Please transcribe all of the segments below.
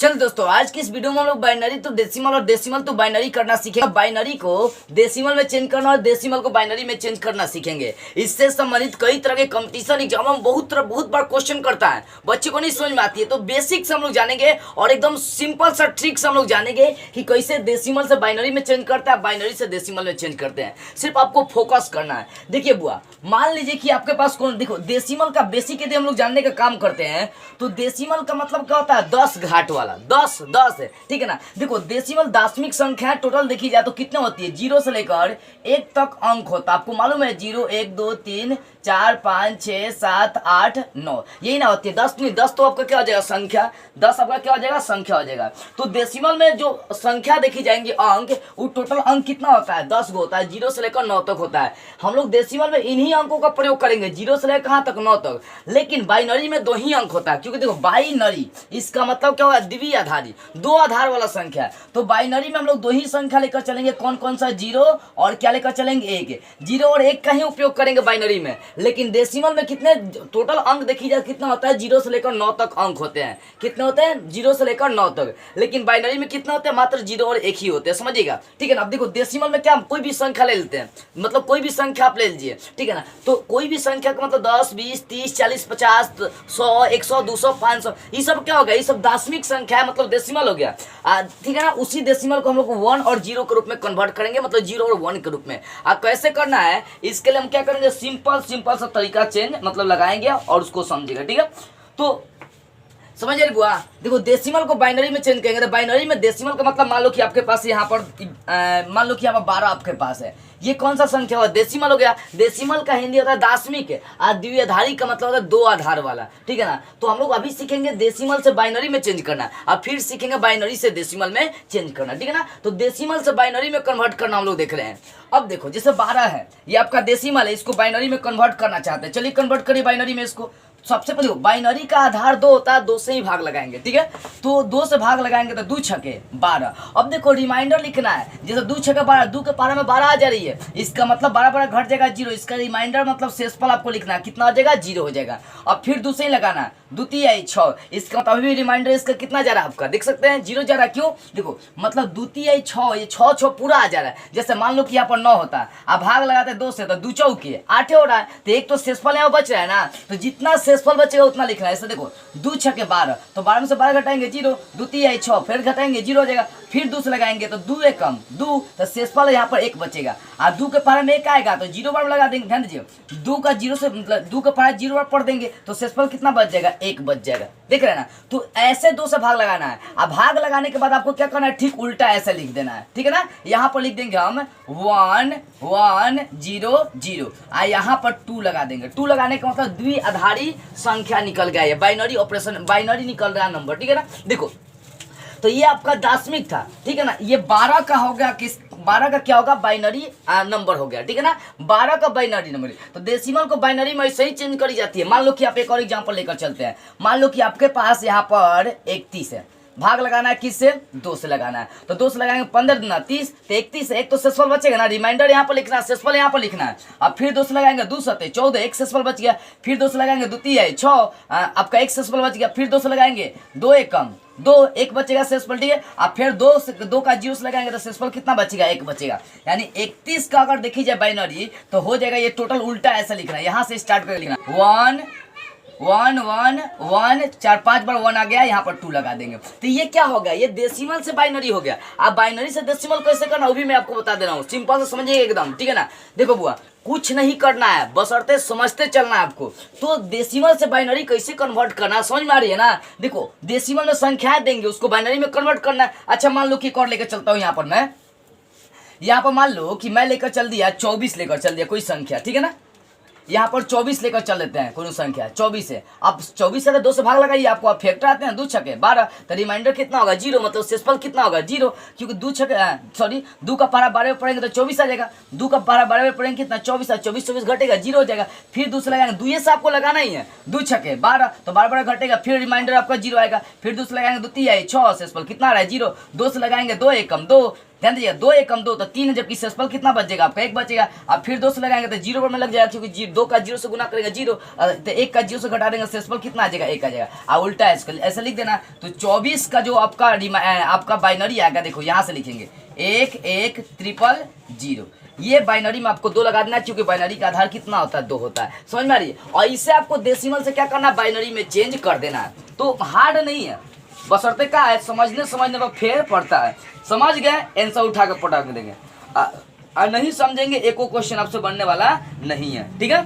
चल दोस्तों, आज की इस वीडियो में हम लोग बाइनरी टू डेसिमल और डेसिमल टू बाइनरी करना सीखेंगे। बाइनरी को डेसिमल में चेंज करना और डेसिमल को बाइनरी में चेंज करना सीखेंगे। इससे संबंधित कई तरह के कंपटीशन एग्जाम में बहुत बार क्वेश्चन करता है, बच्चे को नहीं समझ में आती है। तो बेसिक से हम लोग जानेंगे और एकदम सिंपल सा ट्रिक से हम लोग जानेंगे कि कैसे डेसिमल से बाइनरी में चेंज करते हैं, बाइनरी से डेसिमल में चेंज करते हैं। सिर्फ आपको फोकस करना है। देखिए बुआ, मान लीजिए कि आपके पास कौन, देखो डेसिमल का बेसिक यदि हम लोग जानने का काम करते हैं तो डेसिमल का मतलब क्या होता है, 10 घाट वाला। 10 है, ठीक है ना। देखो डेसिमल दशमिक संख्या टोटल देखी जाए तो कितने होती है, 0 से लेकर 1 तक अंक होता है। आपको मालूम है 0 1 2 3 4 5 6 7 8 9 यही ना होती है। 10 नहीं, 10 तो आपका क्या हो जाएगा, संख्या। 10 आपका क्या हो जाएगा, संख्या हो जाएगा। तो डेसिमल में जो संख्या देखी जाएंगी अंक, वो टोटल अंक कितना होता है, 10 होता है। 0 से लेकर 9 तक होता है। हम लोग डेसिमल में इन्हीं अंकों का प्रयोग करेंगे, 0 से लेकर कहाँ तक, 9 तक। लेकिन बाइनरी में 2 ही अंक होता है, क्योंकि देखो बाइनरी इसका मतलब क्या होगा, द्विआधारी, 2 आधार वाला संख्या। तो बाइनरी में हम लोग 2 ही संख्या लेकर चलेंगे। कौन कौन सा, 0 और क्या लेकर चलेंगे, 1। 0 और 1 का ही उपयोग करेंगे बाइनरी में। लेकिन डेसिमल में कितने टोटल अंक देखी जाए कितना होता है, 0 से लेकर 9 तक अंक होते हैं। कितने होते हैं, 0 से लेकर 9 तक। लेकिन बाइनरी में कितने होते हैं, मात्र 0 और 1 ही होते हैं, समझिएगा, ठीक है ना। अब देखो डेसिमल में क्या, कोई भी संख्या ले लेते हैं, मतलब कोई भी संख्या आप ले लीजिए, ठीक है ना। तो कोई भी संख्या का मतलब 10 20 30 40 50 100 100 200 500, ये सब क्या हो गया, ये सब दशमिक संख्या है, मतलब डेसिमल हो गया, ठीक है ना। उसी डेसिमल को हम लोग 1 और 0 के रूप में कन्वर्ट करेंगे, मतलब 0 और 1 के रूप में। अब कैसे करना है, इसके लिए हम क्या करेंगे, सिंपल सा तरीका चेंज मतलब लगाएंगे और उसको समझेगा, ठीक है। तो समझ रही बुआ, देखो डेसिमल को बाइनरी में चेंज करेंगे। तो बाइनरी में डेसिमल का मतलब मान लो कि आपके पास यहाँ पर मान लो कि यहाँ पर 12 आपके पास है। ये कौन सा संख्या हुआ, डेसिमल हो गया। डेसिमल का हिंदी होता है दाशमिक, और द्विआधारी का मतलब होता है 2 आधार वाला, ठीक है ना। तो हम लोग अभी सीखेंगे डेसिमल से बाइनरी में चेंज करना, और फिर सीखेंगे बाइनरी से डेसिमल में चेंज करना, ठीक है ना। तो डेसिमल से बाइनरी में कन्वर्ट करना हम लोग देख रहे हैं। अब देखो जैसे 12 है, ये आपका डेसिमल है, इसको बाइनरी में कन्वर्ट करना चाहते हैं। चलिए कन्वर्ट करिए बाइनरी में इसको। सबसे पहले बाइनरी का आधार 2 होता है, 2 से ही भाग लगाएंगे, ठीक है। तो 2 से भाग लगाएंगे तो 2 छके 12। अब देखो रिमाइंडर लिखना है, जैसे 2 छके 12, 2 के पारा में 12 आ जा रही है, इसका मतलब 12 12 घट जाएगा 0। इसका रिमाइंडर मतलब शेषफल आपको लिखना है, कितना हो जाएगा, 0 हो जाएगा। अब फिर 2 से ही लगाना, द्वितीय 6, इसका मतलब अभी रिमाइंडर इसका कितना जा रहा है आपका, देख सकते हैं 0 जा रहा है। क्यों, देखो मतलब द्वितीय 6, ये 6 पूरा आ जा रहा है। जैसे मान लो कि यहाँ पर 9 होता है, अब भाग लगाते हैं 2 से, तो 2 चौके 8 हो रहा है। तो एक तो शेषफल यहाँ बच रहा है ना, तो जितना शेषफल बचेगा उतना लिखना है। ऐसे देखो 2 छके 12, तो 12 में से 12 घटाएंगे 0, द्वितीय 6, फिर घटाएंगे 0 हो जाएगा। फिर 2 से लगाएंगे तो 2 एक कम 2, तो शेषफल यहाँ पर 1 बचेगा। और 2 के पारे में 1 आएगा तो 0 बार लगा देंगे, ध्यान दीजिए। 2 का 0 से मतलब 2 के पारे 0 बार पढ़ देंगे तो शेषफल कितना बच जाएगा, 1 बच जाएगा, देख रहे हैं ना। तो ऐसे 2 से भाग लगाना है। अब भाग लगाने के बाद आपको क्या करना है, ठीक उल्टा ऐसे लिख देना है, ठीक है ना। यहाँ पर लिख देंगे हम 1 1 0 0, और यहाँ पर 2 लगा देंगे। 2 लगाने का मतलब द्विआधारी संख्या निकल गया है, बाइनरी ऑपरेशन, बाइनरी निकल रहा है नंबर, ठीक है ना। देखो तो ये आपका दाशमिक था, ठीक है ना। ये 12 का हो गया, किस 12 का क्या होगा, बाइनरी नंबर हो गया, ठीक है ना। 12 का बाइनरी नंबर। तो डेसिमल को बाइनरी में ऐसे ही चेंज करी जाती है। मान लो कि आप एक और एग्जांपल लेकर चलते हैं। मान लो कि आपके पास यहाँ पर 31 है, भाग लगाना है किस से, 2 से लगाना है। तो 2 से लगाएंगे 15 दूना 30, तो 31 एक तो शेषफल बचेगा ना, रिमाइंडर यहाँ पर लिखना है, शेषफल यहाँ पर लिखना है। अब फिर 2 से लगाएंगे 2 सते 14, एक शेषफल बच गया। फिर 2 से लगाएंगे द्वितीय 6, आपका एक शेषफल बच गया। फिर 2 से लगाएंगे 2 एक कम 2, 1 बचेगा शेषफल, ठीक है। अब फिर 2 का 0 से लगाएंगे तो शेषफल कितना बचेगा, 1 बचेगा। यानी 31 का अगर देखी जाए बाइनरी तो हो जाएगा ये टोटल उल्टा ऐसा लिखना है, यहाँ से स्टार्ट करके लिखना 1 1 1 1, 4 5 बार 1 आ गया, यहाँ पर 2 लगा देंगे। तो ये क्या हो गया, ये डेसिमल से बाइनरी हो गया। अब बाइनरी से डेसिमल कैसे करना वो भी मैं आपको बता दे रहा हूँ, सिंपल से समझिए एकदम, ठीक है ना। देखो बुआ, कुछ नहीं करना है, बशर्ते समझते चलना है आपको। तो डेसिमल से बाइनरी कैसे कन्वर्ट करना समझ में आ रही है ना। देखो डेसिमल में संख्याएं देंगे, उसको बाइनरी में कन्वर्ट करना है। अच्छा मान लो कि एक और लेकर चलता हूँ, यहाँ पर मैं मान लो कि मैं लेकर चल दिया 24 लेकर चल दिया कोई संख्या, ठीक है ना। यहाँ पर 24 लेकर चल लेते हैं, कोई संख्या 24 है। अब 24 से 2 से भाग लगाइए, आपको आप फैक्टर आते हैं, 2 छके 12, तो रिमाइंडर कितना होगा, 0, मतलब शेषफल कितना होगा, 0, क्योंकि 2 का पारा 12 में पढ़ेंगे तो 24 आ जाएगा। 2 का पारा 12 में पढ़ेंगे कितना, 24, 24 घटेगा 0 हो जाएगा। फिर 2 से लगाएंगे, 2 से आपको लगाना ही है, 2 छके 12, तो 12 घटेगा। फिर रिमाइंडर आपका 0 आएगा। फिर 2 से लगाएंगे द्वितीय 6, शेषफल कितना आ रहा है, 0। 2 से लगाएंगे 2 एक कम 2, ध्यान दीजिए, 2 एकम 2 तो 3 है, जबकि शेषफल कितना बचेगा आपका 1 बचेगा। अब फिर 2 से लगाएंगे तो 0 पर में लग जाएगा, क्योंकि 2 का 0 से गुना करेगा 0, तो 1 का 0 से घटा देंगे, शेषफल कितना आ जाएगा 1 आ जाएगा। और उल्टा इसका ऐसा लिख देना, तो 24 का जो आपका बाइनरी आएगा, देखो यहाँ से लिखेंगे 1 1 ट्रिपल 0। ये बाइनरी में आपको 2 लगा देना, क्योंकि बाइनरी का आधार कितना होता है 2 होता है, समझ में आ रही है। और इससे आपको डेसिमल से क्या करना है, बाइनरी में चेंज कर देना है। तो हार्ड नहीं है, बशर्ते क्या है समझने पर फेर पड़ता है। समझ गए, आंसर उठा कर पटा के देंगे, और नहीं समझेंगे एको क्वेश्चन आपसे बनने वाला नहीं है, ठीक है।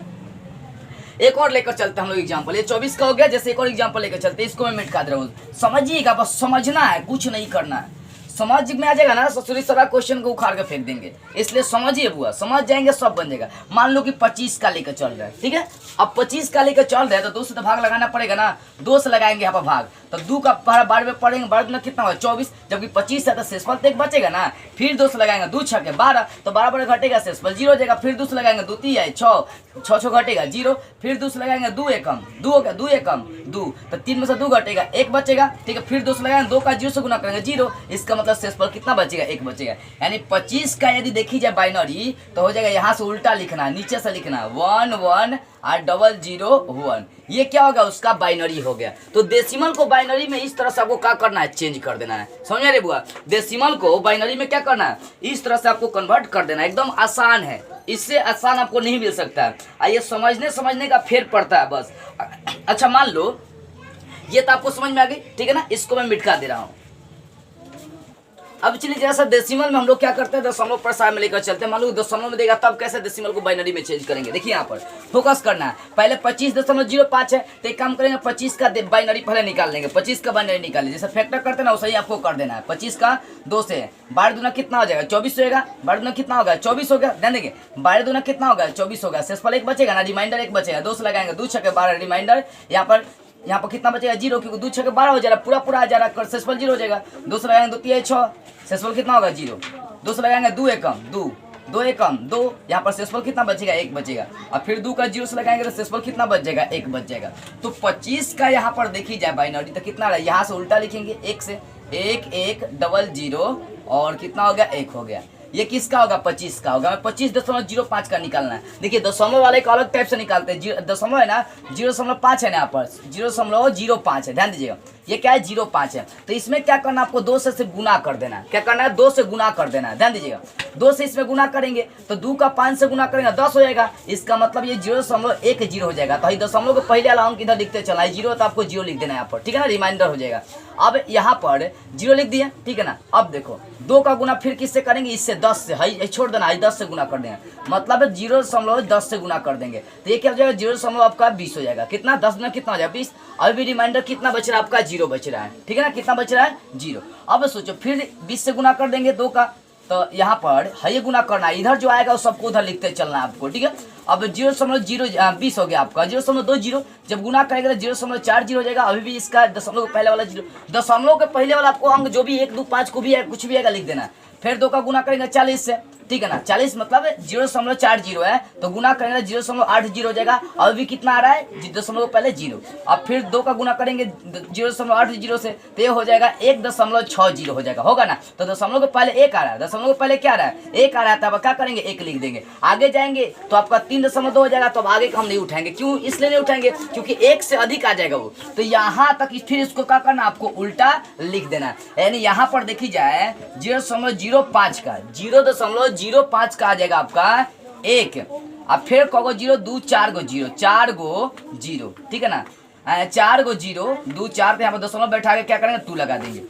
एक और लेकर चलते हैं हम लोग एग्जाम्पल, ये 24 का हो गया। जैसे एक और एग्जाम्पल लेकर चलते हैं, इसको मैं मिटा दे रहा हूँ, समझिएगा, बस समझना है, कुछ नहीं करना है। समझ में आ जाएगा ना, ससुरी सारा क्वेश्चन को उखाड़ के फेंक देंगे, इसलिए समझिए बुआ, समझ जाएंगे सब बन जाएगा। मान लो कि 25 का लेकर चल रहा है, ठीक है। अब 25 का लेकर चल रहा है तो 2 से तो भाग लगाना पड़ेगा ना, 2 से लगाएंगे यहाँ पर भाग, तो 2 का बारह में पड़ेंगे, 12 में कितना होगा 24, जबकि 25 है तो शेषफल तो 1 बचेगा ना। फिर 2 से लगाएंगे 2 छके 12, तो 12 घटेगा, शेषफल 0 हो जाएगा। फिर 2 से लगाएंगे 2 3 6 6 घटेगा 0। फिर 2 से लगाएंगे 2 एकम 2 हो गया, 2 एकम 2, तो 3 में से 2 घटेगा 1 बचेगा, ठीक है। फिर 2 से लगाएंगे 2 का 0 से गुना करेंगे 0, इसका मतलब शेषफल कितना बचेगा 1 बचेगा। यानी 25 का यदि देखी जाए बाइनरी तो हो जाएगा, यहाँ से उल्टा लिखना, नीचे से लिखना 1 1 और 0 0 1, ये क्या होगा उसका बाइनरी हो गया। तो डेसिमल को बाइनरी में इस तरह से आपको क्या करना है, चेंज कर देना है, समझ रहे बुआ। डेसिमल को बाइनरी में क्या करना है, इस तरह से आपको कन्वर्ट कर देना है, एकदम आसान है, इससे आसान आपको नहीं मिल सकता है। आइए समझने का फेर पड़ता है बस। अच्छा मान लो ये तो आपको समझ में आ गई, ठीक है ना, इसको मैं मिटा दे रहा हूँ। अब चलिए जरा सा डेसिमल में हम लोग क्या करते हैं, दशमलव प्रसार में लेकर चलते हैं। मान लो दशमलव में देगा, तब कैसे डेसिमल को बाइनरी में चेंज करेंगे, देखिए यहाँ पर फोकस करना है। पहले 25.05 है, तो एक काम करेंगे 25 का बाइनरी पहले निकाल लेंगे, 25 का बाइनरी निकाल लेंगे, जैसे फैक्टर करते हैं ना वैसे ही आपको कर देना है। 25 का 2 से 12 दूना कितना हो जाएगा 24 होगा, 12 दूना कितना होगा 24 होगा, ध्यान देंगे 12 दूना कितना होगा 24 होगा, शेषफल 1 बचेगा ना, रिमाइंडर 1 बचेगा। 2 से लगाएंगे 2 छके 12, रिमाइंडर यहाँ पर कितना बचेगा 0, क्योंकि 2 छके 12 हो जाएगा, पूरा आ जा रहा है, शेषफल 0 हो जाएगा। 2 से लगाएंगे 2 3 6, शेषफल कितना होगा 0। 2 से लगाएंगे 2 एकम 2 एकम 2, यहाँ पर शेषफल कितना बचेगा 1 बचेगा। और फिर 2 का 0 से लगाएंगे तो शेषफल कितना बच जाएगा 1 बच जाएगा। तो 25 का यहाँ पर देखी जाए बाइनरी तो कितना रहा, यहाँ से उल्टा लिखेंगे 1 से 1 1 0 0 और कितना हो गया 1 हो गया। ये किसका होगा 25 का होगा, 25.05 का निकालना है। देखिए दशमलव वाले को अलग टाइप से निकालते हैं, दशमलव है ना 0.5 है ना, यहाँ पर 0.05 है, ध्यान दीजिएगा ये क्या है 0.5 है। तो इसमें क्या करना आपको 2 से गुना कर देना है, क्या करना है 2 से गुना कर देना है, ध्यान दीजिएगा 2 से इसमें गुना करेंगे तो 2 का 5 से गुना करेंगे 10 हो जाएगा, इसका मतलब ये 0.10 हो जाएगा। तो दशमलव के पहले वाला अंक इधर लिखते चला है 0, तो आपको 0 लिख देना है यहाँ पर, ठीक है ना, रिमाइंडर हो जाएगा। अब यहाँ पर 0 लिख दिया, ठीक है ना। अब देखो 2 का गुना फिर किससे करेंगे, इससे 10 से, हाई छोड़ देना, 10 से गुना कर देंगे, मतलब 0.10 से गुना कर देंगे तो ये क्या हो जाएगा 0. आपका 20 हो जाएगा। कितना 10 में कितना हो जाएगा 20। अभी रिमाइंडर कितना बच रहा है आपका 0 बच रहा है, ठीक है ना, कितना बच रहा है 0। अब सोचो फिर 20 से गुना कर देंगे 2 का, तो यहाँ पर है ये गुना करना है, इधर जो आएगा वो सबको उधर लिखते चलना है आपको, ठीक है। अब 0.20 हो गया आपका 0.20, जब गुना करेंगे तो 0.40 हो जाएगा। अभी भी इसका दशमलव के पहले वाला 0, दशमलव के पहले वाला आपको अंक जो भी 1 2 5 को भी है कुछ भी आएगा लिख देना। फिर 2 का गुना करेंगे 40 से, ठीक है ना, 40 मतलब 0.40 है, तो गुना करेंगे 0.80 हो जाएगा। अभी भी कितना आ रहा है दशमलव पहले 0। अब फिर 2 का गुना करेंगे 0.80 से, तो ये हो जाएगा 1.60 हो जाएगा, होगा ना। तो दशमलव के पहले 1 आ रहा है, दशमलव के पहले क्या आ रहा है 1 आ रहा है, तब क्या करेंगे 1 लिख देंगे। आगे जाएंगे तो आपका 3.2 हो जाएगा, तो अब आगे का हम नहीं उठाएंगे, क्यों इसलिए नहीं उठाएंगे क्योंकि 1 से अधिक आ जाएगा वो, तो यहाँ तक फिर इसको क्या करना आपको उल्टा लिख देना। यानी यहाँ पर देखी जाए 0.05 का 0.05 का आ जाएगा आपका 1। अब फिर कहोगे 0 2 4 गो 0 4 गो 0, ठीक है ना, 4 गो 0 2 4, यहाँ पर दशमलव बैठा के क्या करेंगे 2 लगा देंगे।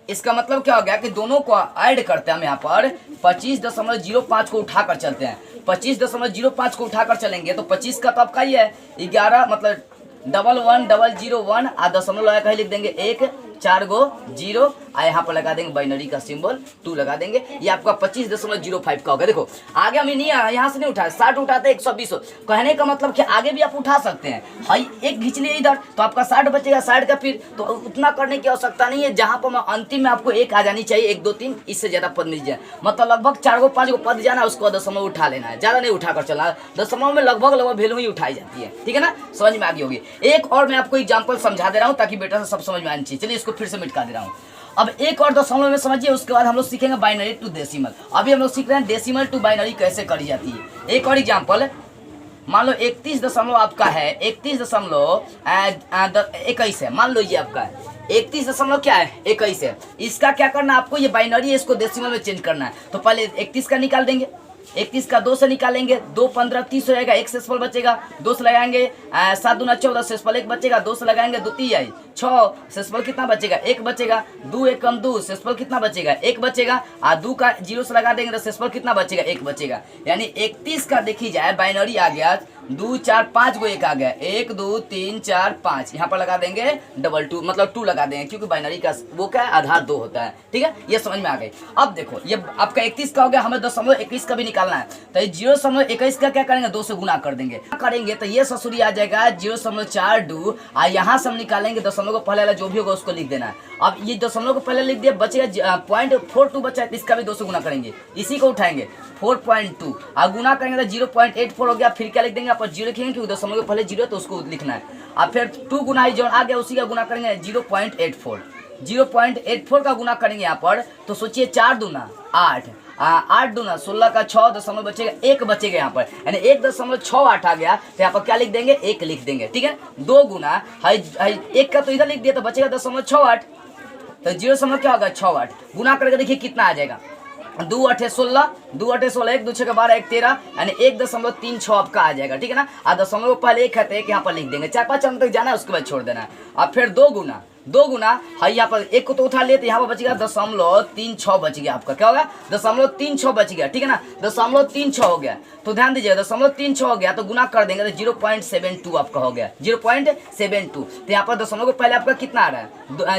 इसका मतलब क्या हो गया कि दोनों को ऐड करते हैं हम यहाँ पर 25.05 को उठाकर चलते हैं, 25.05 को उठाकर चलेंगे तो 25 का तो आपका ही है 11, मतलब 11,1,0,1 आ दशमलव लगा कहीं लिख देंगे 1 4 गो 0, आ यहाँ पर लगा देंगे बाइनरी का सिंबल 2 लगा देंगे, ये आपका 25.05 का होगा। देखो आगे हम नहीं यहाँ से नहीं उठाए 60 उठाते 120, कहने का मतलब कि आगे भी आप उठा सकते हैं। हाई एक खींच लिए इधर तो आपका 60 बचेगा, 60 का फिर तो उतना करने की आवश्यकता नहीं है, जहाँ पर अंतिम में आपको 1 आ जानी चाहिए, 1 2 3 इससे ज़्यादा पद नहीं जाए, मतलब लगभग 4 गो 5 गो पद जाना, उसको दशमलव उठा लेना है, ज़्यादा नहीं उठा कर चलना। दशमलव में लगभग वैल्यू ही उठाई जाती है, ठीक है ना, समझ में आ गई होगी। एक और मैं आपको एग्जाम्पल समझा दे रहा हूँ ताकि बेटा से सब समझ में आनी चाहिए। चलिए इसको फिर से मिटा दे रहा हूँ। अब एक और दशमलव में समझिए, उसके बाद हम लोग सीखेंगे बाइनरी टू डेसिमल। अभी हम लोग सीख रहे हैं डेसिमल टू बाइनरी कैसे करी जाती है। एक और एग्जाम्पल, मान लो 31 दशमलव आपका है, 31.21 है, मान लो ये आपका है 31 दशमलव क्या है 21 है। इसका क्या करना है आपको, ये बाइनरी है, इसको डेसिमल में चेंज करना है। तो पहले 31 का निकाल देंगे, 31 का 2 से निकालेंगे, 2 15 30 हो जाएगा, 1 शेषफल बचेगा, 2 से लगाएंगे 7 दूना 14, शेषफल 1 बचेगा, 2 से लगाएंगे 2 3 आई 6, शेषफल कितना बचेगा 1 बचेगा, 2 1 कम 2, शेषफल कितना बचेगा 1 बचेगा, और 2 का 0 से लगा देंगे तो शेषफल कितना बचेगा 1 बचेगा। यानी 31 का देखी जाए बाइनरी आ गया 2 4 5 को 1 आ गया, 1 2 3 4 5, यहाँ पर लगा देंगे डबल 2 मतलब 2 लगा देंगे, क्योंकि बाइनरी का वो क्या है आधार 2 होता है। ठीक है, ये समझ में आ गई। अब देखो ये आपका 31 का हो गया, हमें 0.21 का भी निकालना है, तो 0.21 का क्या करेंगे 2 से गुना कर देंगे, करेंगे तो ये ससुरी आ जाएगा 0.42, और यहाँ से हम निकालेंगे दशमलव को पहले वाला जो भी होगा उसको लिख देना है। अब ये दशमलव को पहले लिख दिया, बचेगा 0.42 बचा है, इसका भी 2 से गुना करेंगे, इसी को उठाएंगे 4.2 और गुना करेंगे तो 0.84 हो गया। फिर क्या लिख देंगे, आप 0 लिखेंगे क्योंकि दशमलव के पहले 0 है तो उसको लिखना है। अब फिर 2 गुना जो आ गया उसी का गुना करेंगे 0.84 का गुना करेंगे यहाँ पर, तो सोचिए 4 दूना 8, 8 दूना 16 का 6 दशमलव बचेगा 1 बचेगा यहाँ पर, यानी 1.68 आ गया। तो यहाँ पर क्या लिख देंगे 1 लिख देंगे। ठीक है, 2 गुना 1 का तो इधर लिख दिया तो बचेगा 0.68, तो 0 क्या होगा 68, गुना करके देखिए कितना आ जाएगा 2 8 16, 2 8 16, 1 2 6 12, 1 13, यानी 1.36 आपका आ जाएगा। ठीक है ना, और दशमलव पहले 1 है तो 1 यहाँ पर लिख देंगे, 4 5 अंक तक जाना है उसके बाद छोड़ देना है। अब फिर 2 गुना है, यहाँ पर 1 को तो उठा लेते, यहाँ पर बचेगा 0.36 बच गया आपका, क्या होगा 0.36 बच गया। ठीक है ना, 0.36 हो गया, तो ध्यान दीजिएगा 0.36 हो गया तो गुना कर देंगे तो 0.72 आपका हो गया, 0.72। तो यहाँ पर दशमलव को पहले आपका कितना आ रहा है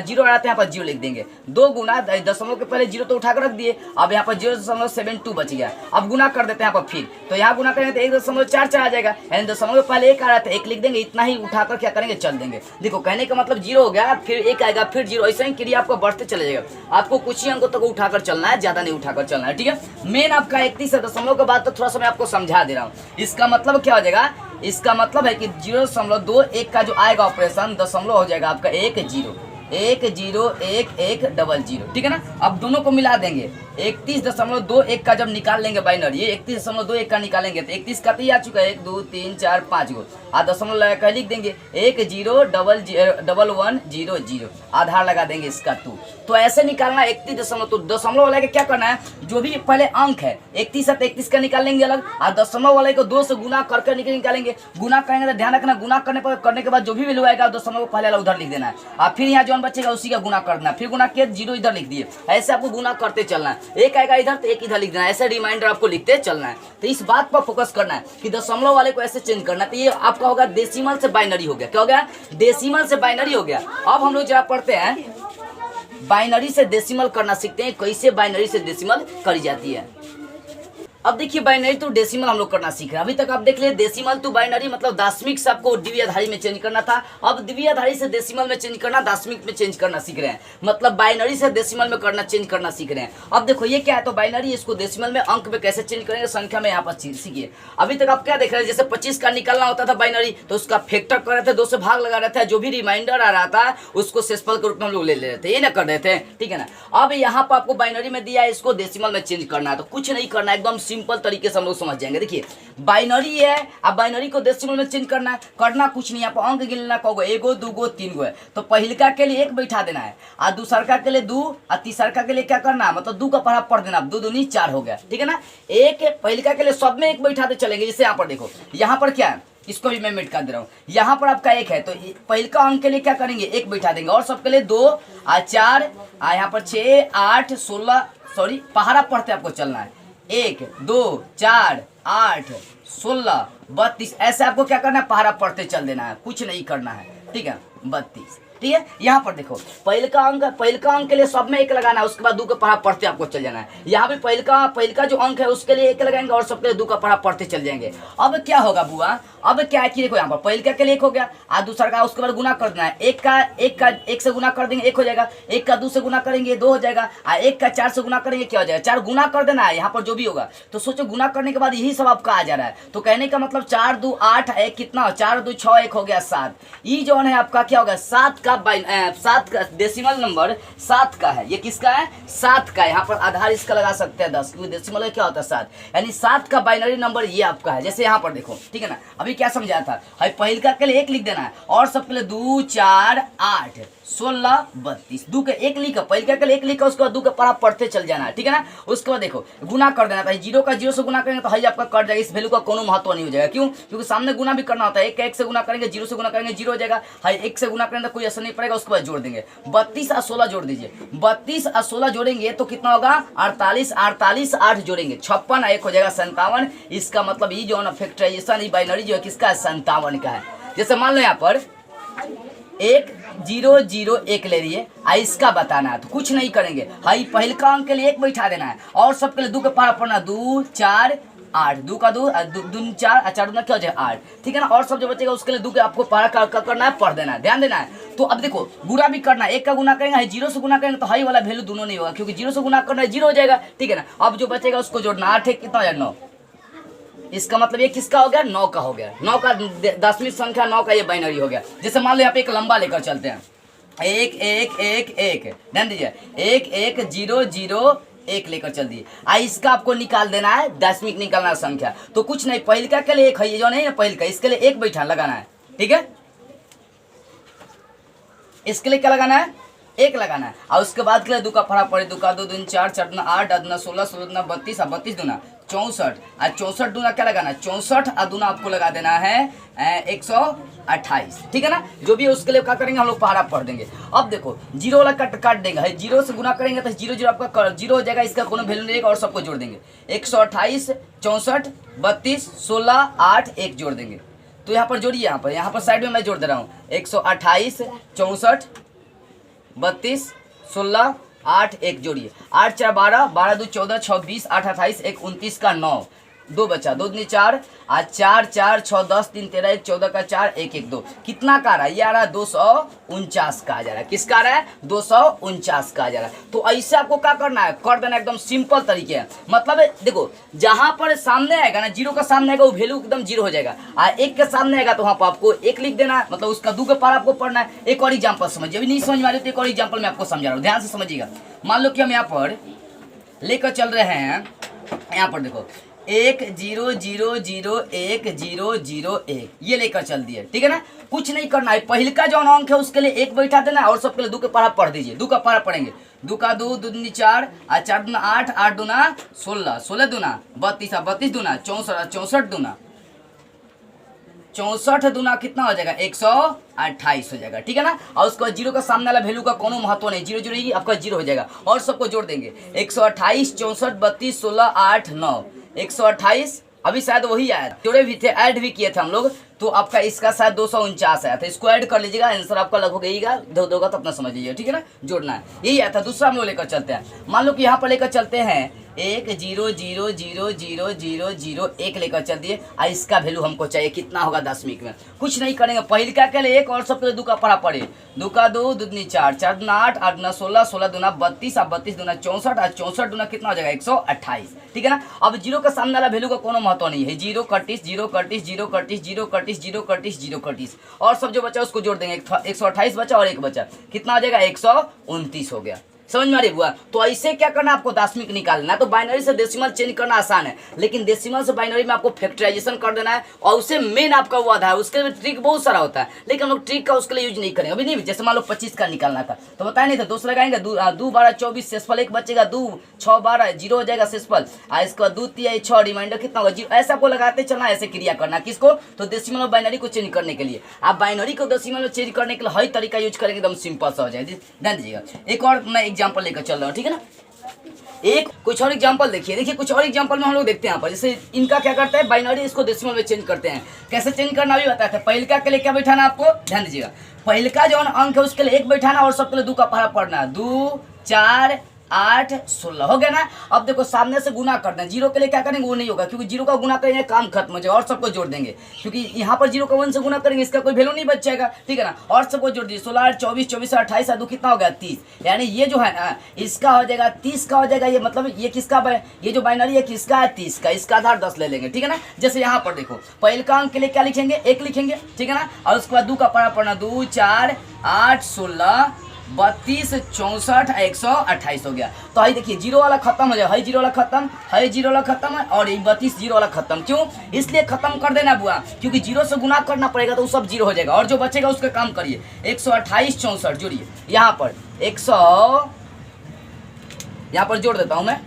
0 आ रहा है, यहाँ पर 0 लिख देंगे। 2 गुना दशमलव के पहले 0 तो उठा कर रख दिए, अब यहाँ पर 0.72 बच गया। अब गुना कर देते हैं यहाँ पर, फिर तो यहाँ गुना करेंगे तो 1.44 आ जाएगा, यानी दशमलव के पहले 1 आ रहा था 1 लिख देंगे, इतना ही उठाकर क्या करेंगे चल देंगे। देखो कहने का मतलब 0 हो गया, फिर 1 आएगा, फिर 0, ऐसा ही क्रिया आपको बढ़ते चले जाएगा। आपको कुछ ही अंकों तक उठाकर चलना है, ज्यादा नहीं उठाकर चलना है। ठीक है, मेन आपका 31 है, दशमलव के बाद तो थोड़ा सा मैं आपको समझा दे रहा हूँ। इसका मतलब क्या हो जाएगा, इसका मतलब है कि 0.21 का जो आएगा ऑपरेशन दशमलव हो जाएगा आपका 1 0 1 0 1 1 00। ठीक है ना, अब दोनों को मिला देंगे, 31.21 का जब निकाल लेंगे बाइनरी, 31.21 का निकालेंगे तो 31 का तो ही आ चुका है 1 2 3 4 5 गो, और दशमलव लगा कर लिख देंगे 1 0 1 0 0, आधार लगा देंगे इसका 2। तो ऐसे निकालना 31 तो दशमलव वाले का क्या करना है, जो भी पहले अंक है 31 है तो 31 का निकाल लेंगे अलग, और दशमलव वाले को 2 से गुना करके निकालेंगे। गुना करेंगे तो ध्यान रखना, गुना करने के बाद जो भी वैल्यू आएगा दशमलव पहले वाला उधर लिख देना है, और फिर यहाँ जो बचेगा उसी का गुना करना, फिर गुना किया 0 इधर लिख दिए, ऐसे आपको गुना करते चलना है। 1 आएगा इधर तो 1 इधर लिख देना है, ऐसे रिमाइंडर आपको लिखते चलना है। तो इस बात पर फोकस करना है कि दशमलव वाले को ऐसे चेंज करना है। तो ये आपका होगा डेसिमल से बाइनरी हो गया, क्या हो गया डेसिमल से बाइनरी हो गया। अब हम लोग जरा पढ़ते हैं बाइनरी से डेसिमल करना सीखते हैं, कैसे बाइनरी से डेसिमल करी जाती है। अब देखिए बाइनरी टू डेसिमल हम लोग करना सीख रहे हैं। अभी तक आप देख लिए डेसिमल टू बाइनरी मतलब दशमिक से आपको द्विआधारी में चेंज करना था, अब द्विआधारी से डेसिमल में चेंज करना, दशमिक में चेंज करना सीख रहे हैं, मतलब बाइनरी से डेसिमल में करना चेंज करना सीख रहे हैं। अब देखो ये क्या है, तो बाइनरी, इसको डेसिमल में अंक में कैसे चेंज करेंगे, संख्या में यहाँ पर सीखिए। अभी तक आप क्या देख रहे हैं, जैसे 25 का निकालना होता था बाइनरी तो उसका फैक्टर कर रहे थे, 2 से भाग लगा रहे थे, जो भी रिमाइंडर आ रहा था उसको शेषफल के रूप में हम लोग ले रहे थे, ये ना कर रहे थे। ठीक है ना, अब यहाँ पर आपको बाइनरी में दिया है, इसको डेसिमल में चेंज करना है, तो कुछ नहीं करना है, एकदम सिंपल तरीके से समझ जाएंगे। देखिए बाइनरी है, अब बाइनरी को डेसिमल में चेंज करना है, करना कुछ नहीं, आप अंक गिनना कहोगे 1 2 3 गो है, तो पहिलका के लिए 1 बैठा देना है, और दूसरका के लिए 2, और तीसरका के लिए क्या करना है, मतलब 2 का पढ़ा पढ़ देना, 2 दूनी 4 हो गया। ठीक है ना, एक पहिलका के लिए सब में 1 बैठाते चलेंगे। जैसे यहाँ पर देखो, यहाँ पर क्या है, इसको भी मैं मिट कर दे रहा हूँ, यहाँ पर आपका 1 है तो पहिलका अंक के लिए क्या करेंगे 1 बैठा देंगे, और सबके लिए 2 और 4 और यहाँ पर 6 8 16, सॉरी पहाड़ा पढ़ते आपको चलना है, 1 2 4 8 16 32, ऐसे आपको क्या करना है पहाड़ा पढ़ते चल देना है, कुछ नहीं करना है। ठीक है 32। ठीक है, यहाँ पर देखो पहिलका अंक के लिए सब में 1 लगाना है, उसके बाद 2 का पढ़ा पढ़ते आपको चल जाना है। यहाँ भी पहिलका जो अंक है उसके लिए 1 लगाएंगे और सबके लिए 2 का पढ़ा पढ़ते चल जाएंगे। अब क्या होगा बुआ, अब क्या है कि देखो यहाँ पर पहिलका के लिए 1 हो गया, और दूसरा का उसके बाद गुना कर देना है। एक से गुना कर देंगे 1 हो जाएगा, 1 का 2 से गुना करेंगे 2 हो जाएगा, और 1 का 4 से गुना करेंगे क्या हो जाएगा 4। गुना कर देना है यहाँ पर जो भी होगा। तो सोचो गुना करने के बाद यही सब आपका आ जा रहा है। तो कहने का मतलब 4 2 8 1 कितना 4 2 6 1 हो गया 7। ये जो है आपका क्या होगा 7 का डेसिमल नंबर 7 का है। ये किसका है 7 का। यहाँ पर आधार इसका लगा सकते हैं 10, क्योंकि डेसिमल क्या होता है 7, यानी 7 का बाइनरी नंबर ये आपका है। जैसे यहाँ पर देखो ठीक है ना, अभी क्या समझाया था, पहिलका के लिए 1 लिख देना है, और सबके लिए 2 4 8 16 32 2 के 1 लिखा, पहिलका के लिए 1 लिखा, उसके बाद 2 के पारा पढ़ते चल जाना है, ठीक है ना। उसके बाद देखो गुना कर देना था, 0 का 0 से गुना करेंगे तो हाई आपका कट जाएगा, इस वैल्यू का कोनो महत्व नहीं हो जाएगा। क्यों? क्योंकि सामने गुना भी करना होता है। 1 का 1 से गुना करेंगे, 0 से गुना करेंगे 0 हो जाएगा, हाई 1 से गुना करेंगे तो कोई असर नहीं पड़ेगा, उसके बाद जोड़ देंगे। 32 और 16 जोड़ दीजिए, 32 और 16 जोड़ेंगे तो कितना होगा 48 48 8 जोड़ेंगे 56 1 हो जाएगा 57। इसका मतलब ये जो है ना फैक्टराइजेशन बाइनरी जो है किसका है 57 का है। जैसे मान लो यहाँ पर 1 0 0 1 ले लिए, इसका बताना है तो कुछ नहीं करेंगे, हाई पहिलका अंक के लिए 1 बैठा देना है, और सबके लिए 2 के पारा पढ़ना 2 4 8 2 का 2 2 4 4 क्या हो जाए 8, ठीक है ना। और सब जो बचेगा उसके लिए 2 के आपको पारा करना है, पढ़ देना है, ध्यान देना है। तो अब देखो गुना भी करना है, 1 का गुना करेंगे 0 से गुना करेंगे तो हाई वाला वैल्यू दोनों नहीं होगा, क्योंकि 0 से गुना करना है 0 हो जाएगा, ठीक है ना। अब जो बचेगा उसको जोड़ना 8 कितना हो जाएगा 9। इसका मतलब ये किसका हो गया 9 का हो गया, 9 का 10वीं संख्या 9 का ये बाइनरी हो गया। जैसे मान लो यहाँ पे एक लंबा लेकर चलते हैं 1 1 1 1, ध्यान दीजिए 1 1 0 0 1 लेकर चल दिए। इसका आपको निकाल देना है, 10वीं निकालना है संख्या। तो कुछ नहीं, पहिलका के लिए 1 है, ये जो नहीं है पहिलका, इसके लिए 1 बैठा लगाना है, ठीक है। इसके लिए क्या लगाना है 1 लगाना है, और उसके बाद के लिए 2 का फरा पड़े, 2 का 2 2 4 4 2 8 8 16 16 2 32 और 32 दूना 64, और 64 दूना क्या लगाना है 64 और दूना आपको लगा देना है 128, ठीक है ना। जो भी है उसके लिए क्या करेंगे हम लोग पहाड़ा पढ़ देंगे। अब देखो 0 वाला काट देंगे, 0 से गुना करेंगे तो 0 0 आपका 0 हो जाएगा, इसका कोनो वैल्यू नहीं रहेगा, और सबको जोड़ देंगे 128 64 32 16 8 1 जोड़ देंगे। तो यहाँ पर जोड़िए, यहाँ पर साइड में मैं जोड़ दे रहा हूँ 128 64 32 16 8 1 जोड़िए, 8 4 12 12 2 14 6 20 8 28 1 29 का 9 2 बचा, 2 दूनी 4 आज 4 4 6 10 3 13 1 14 का 4 1 1 2 कितना का आ रहा है ये आ रहा है 249 का आ जा रहा है। किसका आ रहा है 249 का आ जा रहा है। तो ऐसे आपको क्या करना है कर देना, एकदम सिंपल तरीके है। मतलब देखो जहां पर सामने आएगा ना 0 का सामने आएगा वो वैल्यू एकदम 0 हो जाएगा, और 1 के सामने आएगा तो वहां पर आपको 1 लिख देना है, मतलब उसका 2 के पार आपको पढ़ना है। एक और एग्जाम्पल समझिए, अभी नहीं समझ में आ रही तो एक और एग्जाम्पल मैं आपको समझा रहा हूँ, ध्यान से समझिएगा। मान लो कि हम यहाँ पर लेकर चल रहे हैं, यहाँ पर देखो 1 0 0 0 1 0 0 1 ये लेकर चल दिए, ठीक है ना। कुछ नहीं करना है, पहिलका जो अंक है उसके लिए 1 बैठा देना है, और सबके लिए 2 के पारा पढ़ दीजिए। 2 का पारा पढ़ेंगे, 2 का 2 2 दूनी 4 और 4 दूना 8 8 दूना 16 16 दूना 32 और 32 दूना 64 64 दूना 64 दूना कितना हो जाएगा 128 हो जाएगा, ठीक है ना। और उसके बाद 0 का सामने वाला वैल्यू का कोनो महत्व नहीं, 0 0 ही आपका 0 हो जाएगा, और सबको जोड़ देंगे 128 64 32 16 8 9 128। अभी शायद वही आया था, जोड़े भी थे, ऐड भी किए थे हम लोग, तो आपका इसका शायद 249 आया था। इसको ऐड कर लीजिएगा, आंसर आपका लगभग यही होगा, तो अपना समझ लीजिए, ठीक है ना। जोड़ना है यही आया था। दूसरा हम लोग लेकर चलते हैं, मान लो कि यहाँ पर लेकर चलते हैं 1 0 0 0 0 0 0 1 लेकर चल दिए, और इसका वैल्यू हमको चाहिए कितना होगा 10वीं में। कुछ नहीं करेंगे, पहिलका के लिए 1 और सबके लिए 2 का पढ़ा पड़े, 2 का 2 2 दूनी 4 4 दूना 8 8 दूना 16 16 दूना 32 और 32 दूना 64 और 64 दूना कितना हो जाएगा 128, ठीक है ना। अब 0 का सामने वाला वैल्यू का कोनो महत्व नहीं है, 0 Curtis 0 Curtis 0 Curtis 0 Curtis 0 Curtis 0 Curtis, और सब जो बचा उसको जोड़ देंगे, 128 बचा और 1 बचा, कितना आ जाएगा 129 हो गया। समझ में आ रही हुआ। तो ऐसे क्या करना आपको 10वीं को निकालना है। तो बाइनरी से डेसिमल चेंज करना आसान है, लेकिन डेसिमल से बाइनरी में आपको फैक्टराइजेशन कर देना है, और उससे मेन आपका वो आधा है, उसके लिए ट्रिक बहुत सारा होता है, लेकिन हम लोग ट्रिक का उसके लिए यूज नहीं करेंगे अभी। नहीं, जैसे मान लो 25 का निकालना था तो बताया नहीं था, 2 लगाएंगे, 2 12 24 शेषफल 1 बचेगा, 2 6 12 0 हो जाएगा शेषफल, और इसके बाद 2 3 6 रिमाइंडर कितना होगा 0। ऐसा आपको लगाते चलना, ऐसे क्रिया करना किसको, तो डेसिमल और बाइनरी को चेंज करने के लिए। आप बाइनरी को डेसिमल में चेंज करने के लिए हर तरीका यूज करेंगे, एकदम सिंपल सा हो जाए। ध्यान दीजिएगा, एक और मैं एग्जाम्पल लेकर चल रहा हूँ, ठीक है ना। एक कुछ और एग्जांपल देखिए कुछ और एग्जांपल में हम लोग देखते हैं यहाँ पर, जैसे इनका क्या करते हैं बाइनरी इसको डेसिमल में चेंज करते हैं। कैसे चेंज करना भी बताया था। पहिलका के लिए क्या बैठाना आपको, ध्यान दीजिएगा, पहिलका जो अंक है उसके लिए 1 बैठाना, और सबके लिए 2 का पहाड़ा पढ़ना, 2 4 8 16 हो गया ना। अब देखो सामने से गुना कर दें, जीरो के लिए क्या करेंगे वो नहीं होगा क्योंकि जीरो का गुना करेंगे काम खत्म हो जाएगा और सबको जोड़ देंगे क्योंकि यहाँ पर जीरो का 1 से गुना करेंगे इसका कोई वैल्यू नहीं बच जाएगा, ठीक है ना। और सबको जोड़ दीजिए 16 8 24 24 28 2 कितना हो गया 30, यानी ये जो है ना इसका हो जाएगा 30 का हो जाएगा। ये मतलब ये किसका ये जो बाइनरी है किसका है 30 का, इसका आधार 10 ले लेंगे, ठीक है ना। जैसे यहाँ पर देखो पहले का अंक के लिए क्या लिखेंगे 1 लिखेंगे, ठीक है ना। और उसके बाद 2 का पढ़ा पढ़ना 2 4 8 16 32 64 128 हो गया। तो आई देखिए जीरो वाला खत्म हो जाएगा, है जीरो वाला खत्म, है जीरो वाला खत्म है और 32 जीरो वाला खत्म। क्यों इसलिए खत्म कर देना बुआ क्योंकि जीरो से गुना करना पड़ेगा तो सब जीरो हो जाएगा और जो बचेगा उसका काम करिए 128 64 जोड़िए यहाँ पर 100 यहाँ पर जोड़ देता हूँ मैं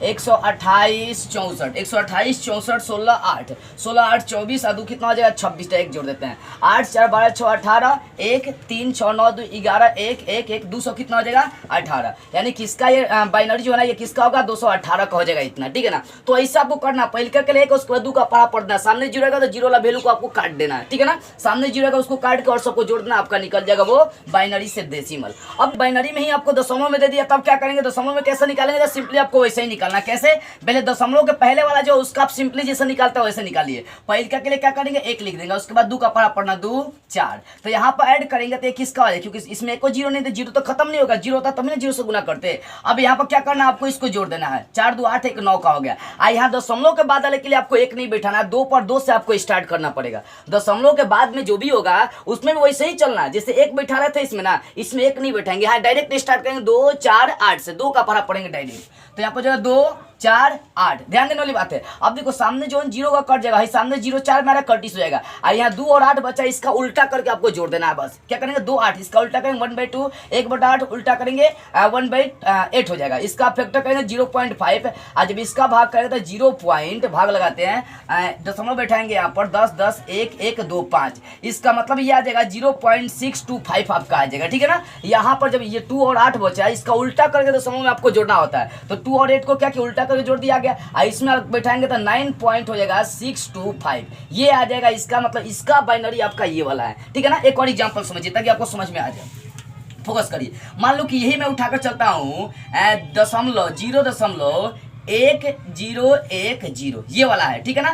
128 64 128 64 16 8 16 8 24 और 2 कितना हो जाएगा 26 का 1 जोड़ देते हैं 8 4 12 6 18 1 3 6 9 2 11 1 1 1 200 कितना हो जाएगा 18, यानी किसका ये बाइनरी जो है ना ये किसका होगा 218 का हो जाएगा इतना, ठीक है ना। तो ऐसा आपको करना पहले के लिए उसके बाद 2 का पढ़ा पढ़ना, सामने जीरो रहेगा तो जीरो वाला वैल्यू को आपको काट देना है, ठीक है ना। सामने जीरो रहेगा उसको काट के और सबको जोड़ देना, आपका निकल जाएगा वो बाइनरी से डेसिमल। अब बाइनरी में ही आपको दशमलव में दे दिया तब क्या करेंगे दशमलव में कैसे निकालेंगे, सिंपली आपको वैसे ही निकालना। कैसे पहले दशमलव के पहले वाला जो उसका आप सिंपली जैसे निकालते हो वैसे निकालिए। पहले के लिए क्या करेंगे 1 लिख देंगे, उसके बाद 2 का पढ़ा पढ़ना 2 4, तो यहाँ पर ऐड करेंगे तो किसका है क्योंकि इसमें एको जीरो नहीं, तो जीरो तो खत्म नहीं होगा, जीरो होता तभी ना जीरो से गुना करते। अब यहाँ पर क्या करना आपको इसको जोड़ देना है 4 2 8 1 9 का हो गया। यहाँ दशमलव के बाद वाले के लिए आपको 1 नहीं बैठाना है, 2 पर 2 से आपको स्टार्ट करना पड़ेगा। दशमलव के बाद में जो भी होगा उसमें भी वैसे ही चलना है, जैसे 1 बैठा रहे थे इसमें ना, इसमें 1 नहीं बैठाएंगे, यहाँ डायरेक्ट स्टार्ट करेंगे 2 4 8 से 2 का पढ़ा पढ़ेंगे डायरेक्ट। तो यहाँ पर जो है 2 4 8 ध्यान देने वाली बात है। अब देखो सामने जो जीरो का कट जाएगा, सामने 0 4 मेरा कटिस हो जाएगा और यहाँ 2 और 8 बचा, इसका उल्टा करके आपको जोड़ देना है। बस क्या करेंगे 2 8 इसका उल्टा करेंगे 1/2 1/8 उल्टा करेंगे 1/8 हो जाएगा। इसका फैक्टर करेंगे 0.5 और जब इसका भाग करेंगे तो 0 पॉइंट भाग लगाते हैं दशमलव बैठाएंगे यहाँ पर 10 10 1 1 2 5, इसका मतलब ये आ जाएगा 0.625 आपका आ जाएगा, ठीक है ना। यहाँ पर जब ये 2 और 8 बचा है इसका उल्टा करके दशमलव में आपको जोड़ना होता है, तो 2 और 8 को क्या किया उल्टा करके जोड़ दिया गया और इसमें बैठाएंगे तो 9 पॉइंट हो जाएगा 625, ये आ जाएगा। इसका मतलब इसका बाइनरी आपका ये वाला है, ठीक है ना। एक और एग्जांपल समझिए ताकि आपको समझ में आ जाए, फोकस करिए। मान लो कि यही मैं उठाकर चलता हूँ 0.10110 ये वाला है, ठीक है ना।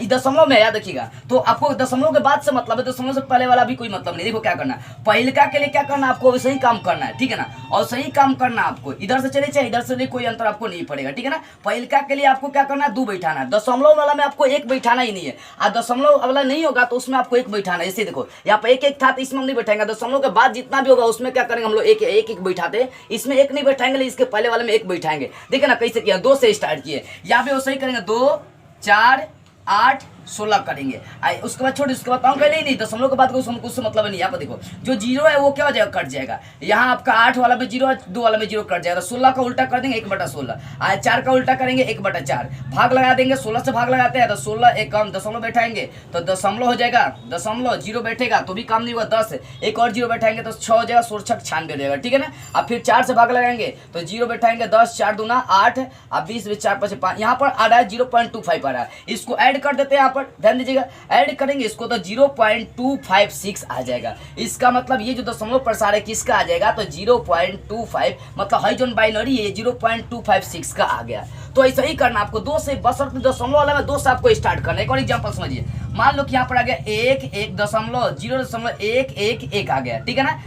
दशमलव में याद रखिएगा, तो आपको दशमलव के बाद से मतलब है, दशमलव से पहले वाला भी कोई मतलब नहीं। देखो क्या करना है पहिलका के लिए क्या करना है आपको सही काम करना है, ठीक है ना। और सही काम करना आपको इधर से चले चाहे इधर से कोई अंतर आपको नहीं पड़ेगा, ठीक है ना। पहिलका के लिए आपको क्या करना है 2 बैठाना है, दशमलव वाला में आपको 1 बैठाना ही नहीं है और दशमलव वाला नहीं होगा तो उसमें आपको 1 बैठाना है। जैसे देखो यहाँ पर 1 1 था तो इसमें हम नहीं बैठाएंगे, दशमलव के बाद जितना भी होगा उसमें क्या करेंगे हम लोग 1 1 बैठाते, इसमें 1 नहीं बैठाएंगे, इसके पहले वाले में 1 बैठाएंगे। देखिए ना कैसे किया 2 से स्टार्ट किए, यहाँ पे वो सही करेंगे 2 4 8 16 करेंगे, उसके बाद छोड़, उसके बाद अंक नहीं दशमलव के बाद कुछ मतलब नहीं। यहाँ पर देखो जो जीरो है वो क्या हो जाएगा कट जाएगा, यहाँ आपका 8 वाला में जीरो 2 वाला में जीरो कट जाएगा, 16 का उल्टा कर देंगे 1/16 4 का उल्टा करेंगे 1/4 भाग लगा देंगे, 16 से भाग लगाते हैं तो 16 एक कम दशमलव बैठाएंगे तो दशमलव हो जाएगा, दशमलव जीरो बैठेगा तो भी काम नहीं हुआ 10 एक और जीरो बैठाएंगे तो 6 हो जाएगा 16 96 हो जाएगा, ठीक है ना। अब फिर 4 से भाग लगाएंगे तो जीरो बैठाएंगे 10 4 दूना 8 अब 20 4 5 5 यहाँ पर आ रहा है 0.25 आ रहा है, इसको ऐड कर देते हैं यहाँ पर ध्यान दीजिएगा, ऐड करेंगे इसको तो 0.256 आ जाएगा। इसका मतलब ये जो दशमलव प्रसार है किसका आ जाएगा तो 0.25 मतलब है जो बाइनरी है 0.256 का आ गया। तो ऐसा ही करना आपको 2 से बशर्त दशमलव वाला में 2 से आपको स्टार्ट करना है। एक और एग्जांपल समझिए, मान लो कि यहाँ पर आ गया 1.0.111 आ गया, ठीक है ना।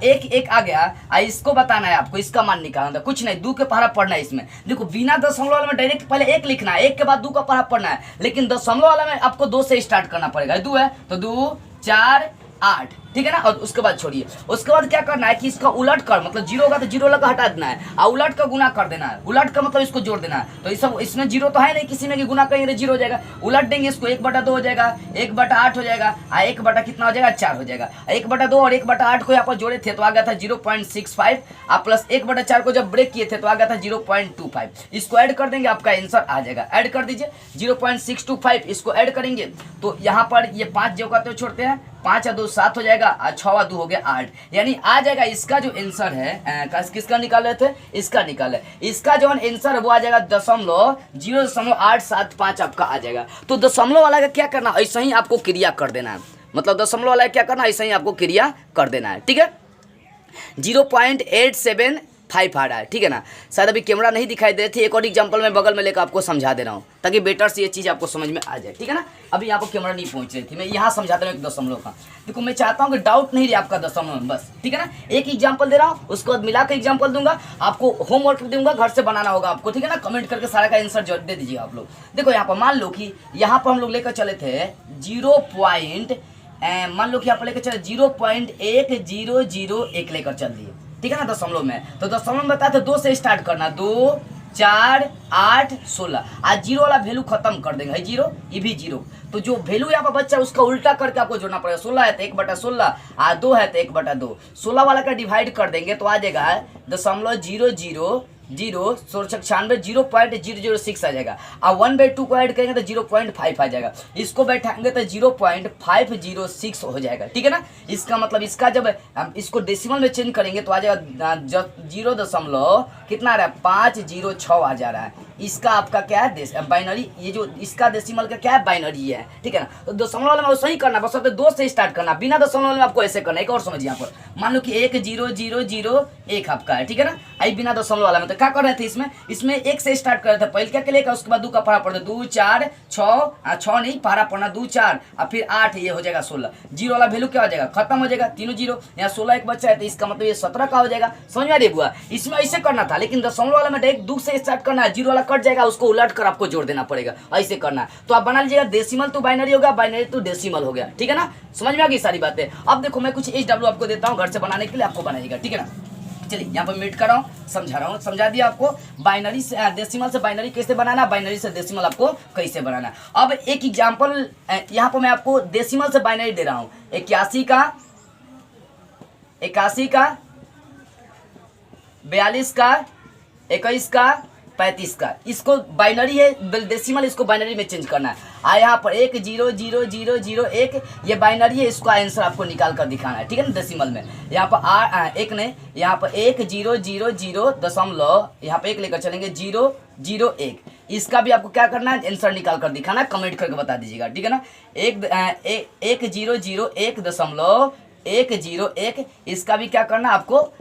1 1 आ गया, इसको बताना है आपको, इसका मान निकालना है, कुछ नहीं 2 के पहरा पढ़ना है। इसमें देखो बिना दशमलव वाला में डायरेक्ट पहले 1 लिखना है, 1 के बाद 2 का पहरा पढ़ना है, लेकिन दशमलव वाला में आपको 2 से स्टार्ट करना पड़ेगा। 2 है तो 2 4 8, ठीक है ना। और उसके बाद छोड़िए, उसके बाद क्या करना है कि इसका उलट कर मतलब जीरो होगा तो जीरो लगा हटा देना है और उलट का गुना कर देना है, उलट का मतलब इसको जोड़ देना है। तो इस सब इसमें जीरो तो है नहीं किसी में कि गुना करेंगे तो जीरो हो जाएगा, उलट देंगे इसको 1/2 हो जाएगा 1/8 हो जाएगा 1 कितना हो जाएगा 4 हो जाएगा। 1/2 और 1/8 को यहाँ पर जोड़े थे तो आ गया था 0.65 और प्लस 1/4 को जब ब्रेक किए थे तो आ गया था 0.25, इसको ऐड कर देंगे आपका आंसर आ जाएगा। ऐड कर दीजिए 0.625, इसको ऐड करेंगे तो यहाँ पर ये 5 जो करते छोड़ते हैं 5 और 2 7 हो जाएगा और 6 और 2 हो गया 8, यानी आ जाएगा इसका जो आंसर है किसका निकाले थे इसका निकाले, इसका जो आंसर है वो आ जाएगा 0.0875 आपका आ जाएगा। तो दशमलव वाला का क्या करना ऐसा ही आपको क्रिया कर देना है, मतलब दशमलव वाला क्या करना ऐसा ही आपको क्रिया कर देना है, ठीक है। 0.87 5 आ रहा है, ठीक है ना। शायद अभी कैमरा नहीं दिखाई दे रही थी, एक और एग्जांपल मैं बगल में लेकर आपको समझा दे रहा हूँ ताकि बेटर से ये चीज़ आपको समझ में आ जाए, ठीक है ना। अभी यहाँ पर कैमरा नहीं पहुँच रही थी, मैं यहाँ समझा दे रहा हूँ एक दशमलव का। देखो मैं चाहता हूँ कि डाउट नहीं रहे आपका दशमलव में, बस ठीक है ना। एक एग्जाम्पल दे रहा हूँ, उसके बाद मिला के एग्जाम्पल दूंगा, आपको होमवर्क दूंगा, घर से बनाना होगा आपको, ठीक है ना। कमेंट करके सारा का आंसर दे दीजिए आप लोग। देखो यहाँ पर मान लो कि यहाँ पर हम लोग लेकर चले थे 0 पॉइंट, मान लो कि यहाँ पर लेकर चले 0.1001 लेकर चल दिए, ठीक है ना, दशमलव में। तो दशमलव में बताया तो 2 से स्टार्ट करना, 2 4 8 16, आज 0 वाला वैल्यू खत्म कर देंगे, है 0, ये भी 0। तो जो वैल्यू यहाँ पर बच्चा उसका उल्टा करके आपको जोड़ना पड़ेगा। 16 है तो 1/16, 2 है तो 1/2, 16 वाला का डिवाइड कर देंगे तो आ जाएगा 0.006 आ जाएगा। और 1/2 को ऐड करेंगे तो 0.5 आ जाएगा। इसको बैठाएंगे तो 0.506 हो जाएगा, ठीक है ना। इसका मतलब इसका जब हम इसको डेसिमल में चेंज करेंगे तो आ जाएगा 0 दशमलव कितना आ रहा है 506 आ जा रहा है। इसका आपका क्या है बाइनरी, ये जो इसका डेसिमल का क्या है बाइनरी है, ठीक है ना। तो दशमलव वाले में वैसे ही करना, बस 2 से स्टार्ट करना, बिना दशमलव वाले में आपको ऐसे करना। एक और समझिए यहाँ पर, मान लो कि 10001 आपका है, ठीक है ना। आई बिना दशमलव वाला में तो क्या कर रहे थे, इसमें 1 से स्टार्ट कर रहे थे, पहले क्या के लेकर उसके बाद 2 का पढ़ा पड़ता, 2 4 6 नहीं पढ़ा पड़ना, 2 4 और फिर 8, ये हो जाएगा 16। 0 वाला वैल्यू क्या हो जाएगा, खत्म हो जाएगा, तीनों 0। यहाँ 16 एक बच्चा है तो इसका मतलब ये 17 का हो जाएगा। समझ में आ रही है बुआ, इसमें ऐसे करना था, लेकिन दशमलव वाला में डायरेक्ट 2 से स्टार्ट करना है, 0 वाला कट जाएगा, उसको उलट कर आपको जोड़ देना पड़ेगा, ऐसे करना है। तो आप बना लीजिएगा डेसिमल टू बाइनरी हो गया, बाइनरी टू डेसिमल हो गया, ठीक है ना। समझ में आ गई सारी बातें। अब देखो मैं कुछ HW आपको देता हूँ घर से बनाने के लिए, आपको बनाइएगा, ठीक है ना। चलिए यहाँ पर मीट कर रहा हूँ, समझा रहा हूँ, समझा दिया आपको बाइनरी से डेसिमल से बाइनरी कैसे बनाना, बाइनरी से डेसिमल आपको कैसे बनाना। अब एक एग्जांपल यहाँ पर मैं आपको डेसिमल से बाइनरी दे रहा हूँ, 81 का 42 का 21 का 35 का, इसको बाइनरी है डेसिमल, इसको बाइनरी में चेंज करना है। यहाँ पर 1000001 ये बाइनरी है, इसको आंसर आपको निकाल कर दिखाना है, ठीक है ना, डेसिमल में। यहाँ पर एक ने यहाँ पर 1000 दशमलव यहाँ पे 1 लेकर चलेंगे 001, इसका भी आपको क्या करना है, आंसर निकाल कर दिखाना है, कमेंट करके बता दीजिएगा, ठीक है ना। 1001.101, इसका भी क्या करना है आपको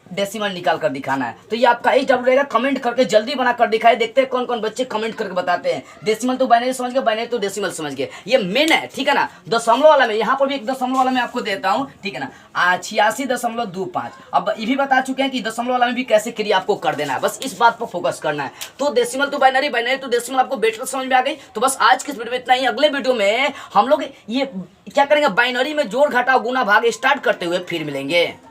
डेसिमल निकाल कर दिखाना है। तो ये आपका HW रहेगा, कमेंट करके जल्दी बना कर दिखाए, देखते हैं कौन कौन बच्चे कमेंट करके बताते हैं। डेसिमल तो बाइनरी समझ गए, बाइनरी तो डेसिमल समझ गए, ये मेन है, ठीक है ना। दशमलव वाला में यहाँ पर भी एक दशमलव वाला मैं आपको देता हूँ, ठीक है ना, 86.25। अब ये भी बता चुके हैं कि दशमलव वाला में भी कैसे क्रिया आपको कर देना है, बस इस बात पर फोकस करना है। तो डेसिमल तो बाइनरी, बाइनरी तो डेसिमल आपको बेटर समझ में आ गई। तो बस आज के इस वीडियो में इतना ही। अगले वीडियो में हम लोग ये क्या करेंगे, बाइनरी में जोड़ घटाव गुना भाग स्टार्ट करते हुए फिर मिलेंगे।